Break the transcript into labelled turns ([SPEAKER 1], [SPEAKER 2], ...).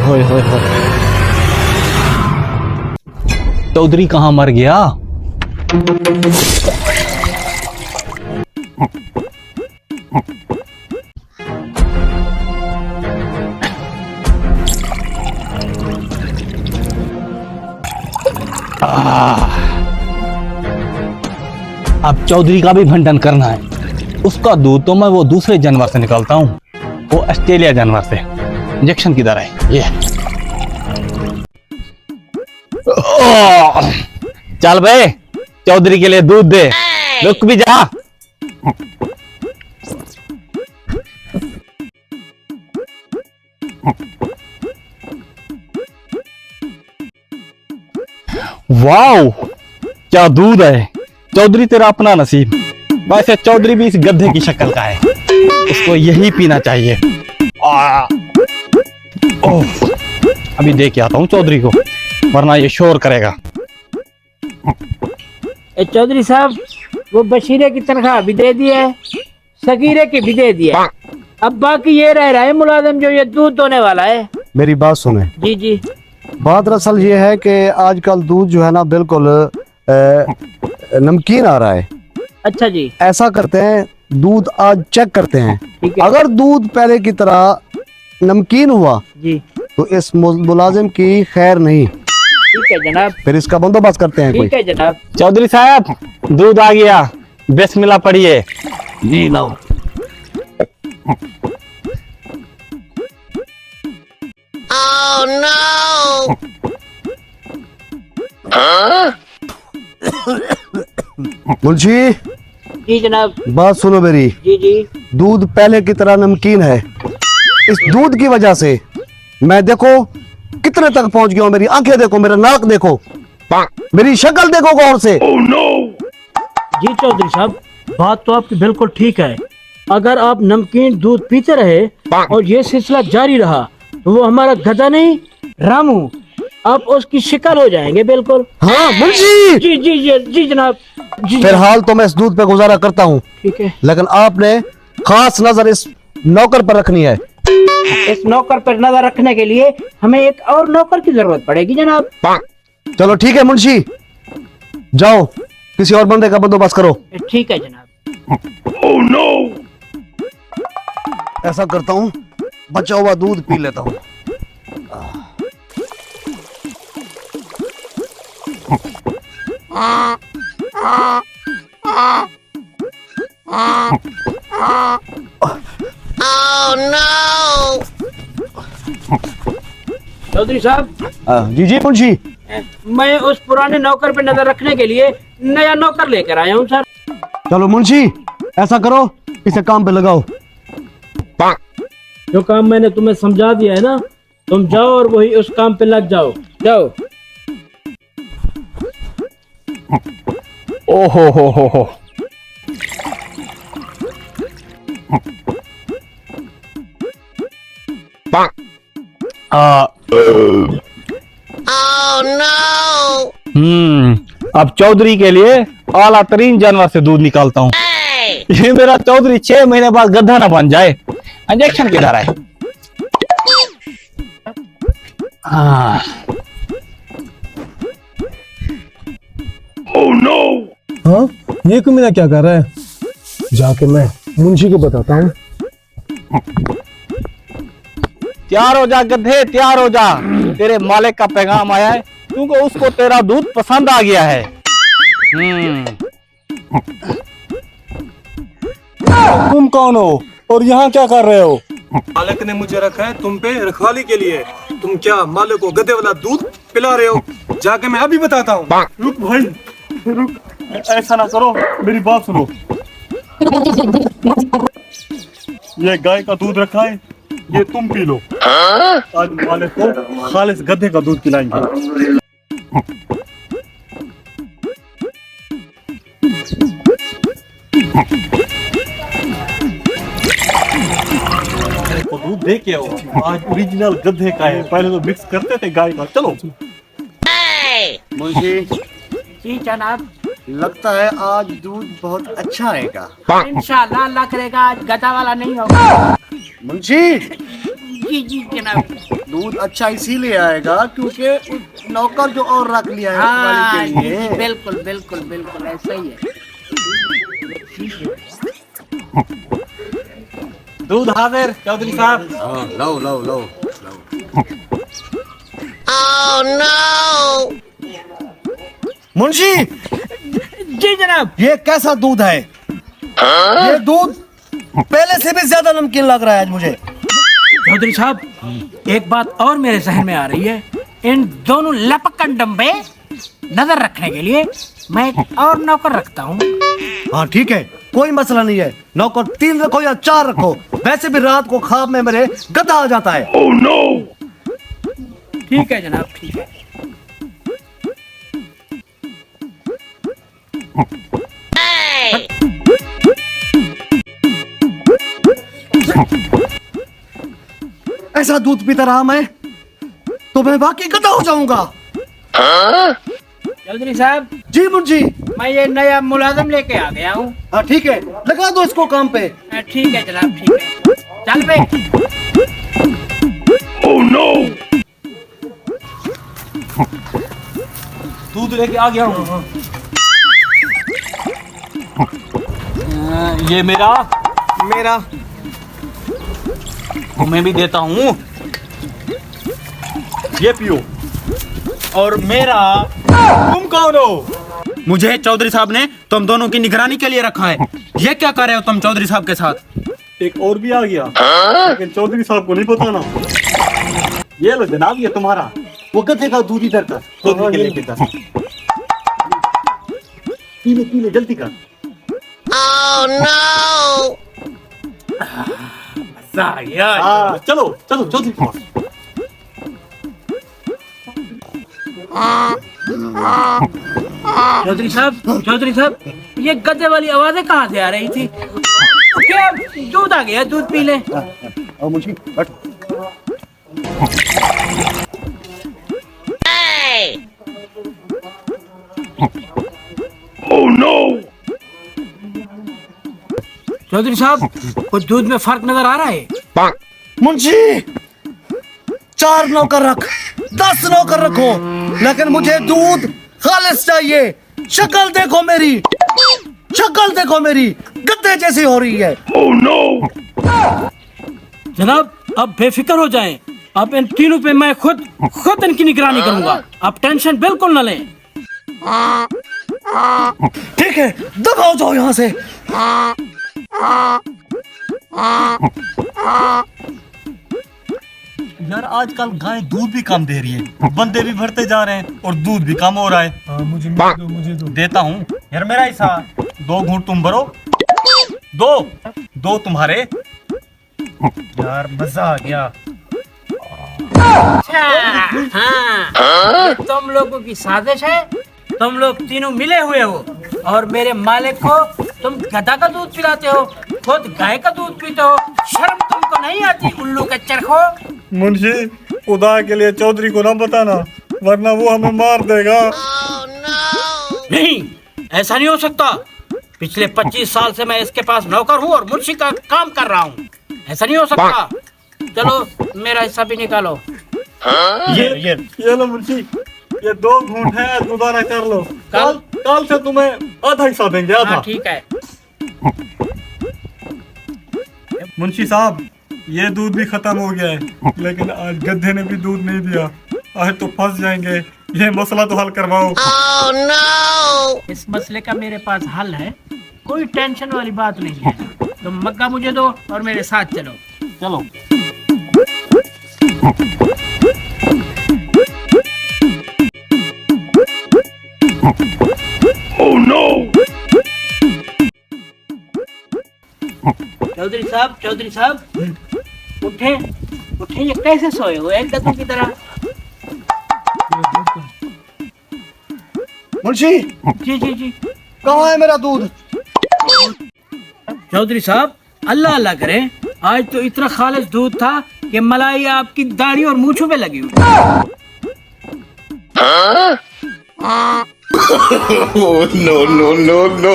[SPEAKER 1] होए होए होए। चौधरी कहाँ मर गया? अब चौधरी का भी भंडन करना है। उसका दूध तो मैं वो दूसरे जानवर से निकालता हूँ, वो ऑस्ट्रेलिया जानवर से, इंजेक्शन की तरह है ये। चल बे, चौधरी के लिए दूध दे। रुक भी जा। वाओ, क्या दूध है। चौधरी तेरा अपना नसीब। वैसे चौधरी भी इस गधे की शक्ल का है, उसको यही पीना चाहिए। ओह, अभी दे के आता हूँ चौधरी को, वरना ये शोर करेगा।
[SPEAKER 2] चौधरी साहब, वो बशीरे की तनख्वाह भी दे दी है, सगीरे की भी दे दी है। अब बाकी ये रह रहा है मुलाजिम जो ये दूध दोने वाला है।
[SPEAKER 3] मेरी बात सुने।
[SPEAKER 2] जी जी।
[SPEAKER 3] बात दरअसल ये है कि आजकल दूध जो है ना बिल्कुल नमकीन आ रहा है।
[SPEAKER 2] अच्छा जी।
[SPEAKER 3] ऐसा करते हैं, दूध आज चेक करते हैं।
[SPEAKER 2] ठीक है।
[SPEAKER 3] अगर दूध पहले की तरह नमकीन हुआ
[SPEAKER 2] जी
[SPEAKER 3] तो इस मुलाजिम की खैर नहीं।
[SPEAKER 2] ठीक है जनाब।
[SPEAKER 3] फिर इसका बंदोबस्त करते हैं कोई।
[SPEAKER 2] ठीक है जनाब।
[SPEAKER 1] चौधरी साहब, दूध आ गया, बिस्मिल्लाह पढ़िए। जी लो।
[SPEAKER 3] मुंशी,
[SPEAKER 2] जी जनाब।
[SPEAKER 3] बात सुनो मेरी।
[SPEAKER 2] जी जी।
[SPEAKER 3] दूध पहले की तरह नमकीन है। इस दूध की वजह से मैं देखो कितने तक पहुंच गया हूं। मेरी आंखें देखो, मेरा नाक देखो, मेरी शक्ल देखो गौर से।
[SPEAKER 2] जी चौधरी साहब, बात तो आपकी बिल्कुल ठीक है। अगर आप नमकीन दूध पीते रहे और ये सिलसिला जारी रहा तो वो हमारा गधा नहीं, रामू, आप उसकी शिकार हो जाएंगे बिल्कुल।
[SPEAKER 3] हाँ मुंशी।
[SPEAKER 2] जी जी जी जी जनाब। जी
[SPEAKER 3] फिलहाल तो मैं इस दूध पे गुजारा करता हूँ,
[SPEAKER 2] ठीक है।
[SPEAKER 3] लेकिन आपने खास नजर इस नौकर पर रखनी है।
[SPEAKER 2] इस नौकर पर नजर रखने के लिए हमें एक और नौकर की जरूरत पड़ेगी जनाब।
[SPEAKER 3] चलो ठीक है मुंशी, जाओ किसी और बंदे का बंदोबस्त करो।
[SPEAKER 2] ठीक है जनाब।
[SPEAKER 1] Oh no.
[SPEAKER 3] ऐसा करता हूँ, बचा हुआ दूध पी लेता हूँ।
[SPEAKER 2] चौधरी साहब,
[SPEAKER 3] जी जी मुंशी।
[SPEAKER 2] मैं उस पुराने नौकर पे नजर रखने के लिए नया नौकर लेकर आया हूँ सर।
[SPEAKER 3] चलो मुंशी, ऐसा करो, इसे काम पे लगाओ।
[SPEAKER 2] जो काम मैंने तुम्हें समझा दिया है ना, तुम जाओ और वही उस काम पे लग जाओ। जाओ।
[SPEAKER 1] ओ हो। अब चौधरी के लिए आला तरीन जानवर से दूध निकालता हूँ। ये मेरा चौधरी 6 महीने बाद गधा ना बन जाए। इंजेक्शन किधर है? Oh no.
[SPEAKER 4] हाँ, ये कमीना क्या कर रहा है? जाके मैं मुंशी को बताता हूँ।
[SPEAKER 1] तैयार हो जा गधे, तैयार हो जा। तेरे मालिक का पैगाम आया है, क्योंकि उसको तेरा दूध पसंद आ गया है।
[SPEAKER 4] तुम कौन हो और यहाँ क्या कर रहे हो? मालिक ने मुझे रखा है तुम पे रखवाली के लिए। तुम क्या मालिक को गधे वाला दूध पिला रहे हो? जाके मैं अभी बताता हूँ। रुक भाई, रुक, ऐसा ना करो, मेरी बात सुनो। ये गाय का दूध रखा है, ये तुम पी लो। आज मालिक को खालिस गधे का दूध पिलाएंगे। दूध दे के आओ, आज ओरिजिनल गधे का है। पहले तो मिक्स करते थे गाय का। चलो
[SPEAKER 3] मुंशी
[SPEAKER 2] जी जनाब।
[SPEAKER 3] लगता है आज दूध बहुत अच्छा आएगा।
[SPEAKER 2] इंशाल्लाह अल्लाह करेगा आज गधा वाला नहीं होगा।
[SPEAKER 3] मुंशी
[SPEAKER 2] जी जी जनाब।
[SPEAKER 3] दूध अच्छा इसीलिए आएगा क्योंकि उस नौकर जो और रख लिया है
[SPEAKER 2] हाँ
[SPEAKER 3] रखवाली के
[SPEAKER 2] जी,
[SPEAKER 3] लिए।
[SPEAKER 2] बिल्कुल बिल्कुल बिल्कुल ऐसा ही है।
[SPEAKER 4] दूध हाजिर चौधरी साहब।
[SPEAKER 3] हाँ, लो लो लो। मुंशी,
[SPEAKER 2] जी जनाब।
[SPEAKER 3] ये कैसा दूध है? ये दूध पहले से भी ज्यादा नमकीन लग रहा है आज मुझे।
[SPEAKER 2] चौधरी साहब, एक बात और मेरे जहन में आ रही है। इन दोनों लपकन डम्बे नजर रखने के लिए मैं एक और नौकर रखता हूँ।
[SPEAKER 3] हाँ ठीक है, कोई मसला नहीं है। नौकर 3 रखो या 4 रखो, वैसे भी रात को ख्वाब में मेरे गधा आ जाता है।
[SPEAKER 2] ठीक है जनाब, ठीक है।
[SPEAKER 3] ऐसा दूध पीता रहा मैं तो मैं वाकई गधा हो जाऊंगा।
[SPEAKER 2] चौधरी साहब,
[SPEAKER 3] जी मुंशी।
[SPEAKER 2] मैं ये नया मुलाजिम लेके आ गया हूँ।
[SPEAKER 3] हाँ ठीक है, लगा दो इसको काम पे।
[SPEAKER 2] ठीक है जनाब, ठीक है। चल बे।
[SPEAKER 1] दूध लेके आ गया हूँ। ये मेरा
[SPEAKER 4] मेरा
[SPEAKER 1] तुम्हें भी देता हूँ, ये पियो। और मेरा तुम कौन हो? मुझे चौधरी साहब ने तुम दोनों की निगरानी के लिए रखा है। ये क्या कर रहे हो तुम चौधरी साहब के साथ?
[SPEAKER 4] एक और भी आ गया, लेकिन चौधरी साहब को नहीं पता ना।
[SPEAKER 1] ये लो जनाब, ये तुम्हारा।
[SPEAKER 3] वो गधे का दूध इधर का।
[SPEAKER 1] चौधरी के लिए पीता।
[SPEAKER 3] पीले पीले जल्दी कर।
[SPEAKER 1] चलो चलो चौधरी के पास।
[SPEAKER 2] चौधरी साहब, ये गद्दे वाली आवाजें कहाँ से आ रही थी? क्या दूध आ गया? दूध पी ले।
[SPEAKER 3] और मुंशी हट।
[SPEAKER 2] चौधरी साहब, कुछ दूध में फर्क नजर आ रहा है?
[SPEAKER 3] मुंशी, 4 नौकर रख, 10 नौकर रखो, लेकिन मुझे दूध खालिस चाहिए। शक्ल देखो मेरी, शक्ल देखो मेरी, गद्दे जैसी हो रही है।
[SPEAKER 2] जनाब, अब बेफिक्र हो जाएं। अब इन तीनों पे मैं खुद इनकी निगरानी करूंगा। आप टेंशन बिल्कुल न लें।
[SPEAKER 3] ठीक है, दबाओ जाओ यहाँ से।
[SPEAKER 1] यार आजकल गाय दूध भी कम दे रही है, बंदे भी भरते जा रहे हैं और दूध भी कम हो रहा है।
[SPEAKER 4] हाँ, मुझे दो।
[SPEAKER 1] देता हूँ यार, मेरा हिस्सा। 2 घूंट तुम भरो, 2 तुम्हारे। यार मजा आ गया।
[SPEAKER 2] अच्छा, हाँ, ये तुम लोगों की साजिश है। तुम लोग तीनों मिले हुए हो और मेरे मालिक को तुम गधा का दूध पिलाते हो, खुद गाय का दूध पीते हो। शर्म तुमको नहीं आती, उल्लू के चरखो?
[SPEAKER 4] मुंशी, खुदा के लिए चौधरी को ना बताना, वरना वो हमें मार देगा।
[SPEAKER 2] नहीं, ऐसा नहीं हो सकता। पिछले 25 साल से मैं इसके पास नौकर हूँ और मुंशी का काम कर रहा हूँ। ऐसा नहीं हो सकता। चलो मेरा हिस्सा भी निकालो।
[SPEAKER 4] ये लो मुंशी, ये 2 घूंट है, गुजारा कर लो। कल से तुम्हें आधा हिस्सा देंगे, आधा।
[SPEAKER 2] हाँ ठीक है।
[SPEAKER 4] मुंशी साहब, ये दूध भी खत्म हो गया है, लेकिन आज गधे ने भी दूध नहीं दिया। आज तो फंस जाएंगे। ये मसला तो हल करवाओ।
[SPEAKER 2] इस मसले का मेरे पास हल है, कोई टेंशन वाली बात नहीं है। तुम मग्गा मुझे दो और मेरे साथ चलो।
[SPEAKER 1] चलो।
[SPEAKER 2] चौधरी साहब, उठे, ये कैसे सोए हो एक गधों की तरह?
[SPEAKER 3] मुंशी,
[SPEAKER 2] जी।
[SPEAKER 3] कहाँ है मेरा दूध?
[SPEAKER 2] चौधरी साहब, अल्लाह अल्लाह करें, आज तो इतना खालिस दूध था कि मलाई आपकी दाढ़ी और मूंछों पे लगी हुई।
[SPEAKER 5] no.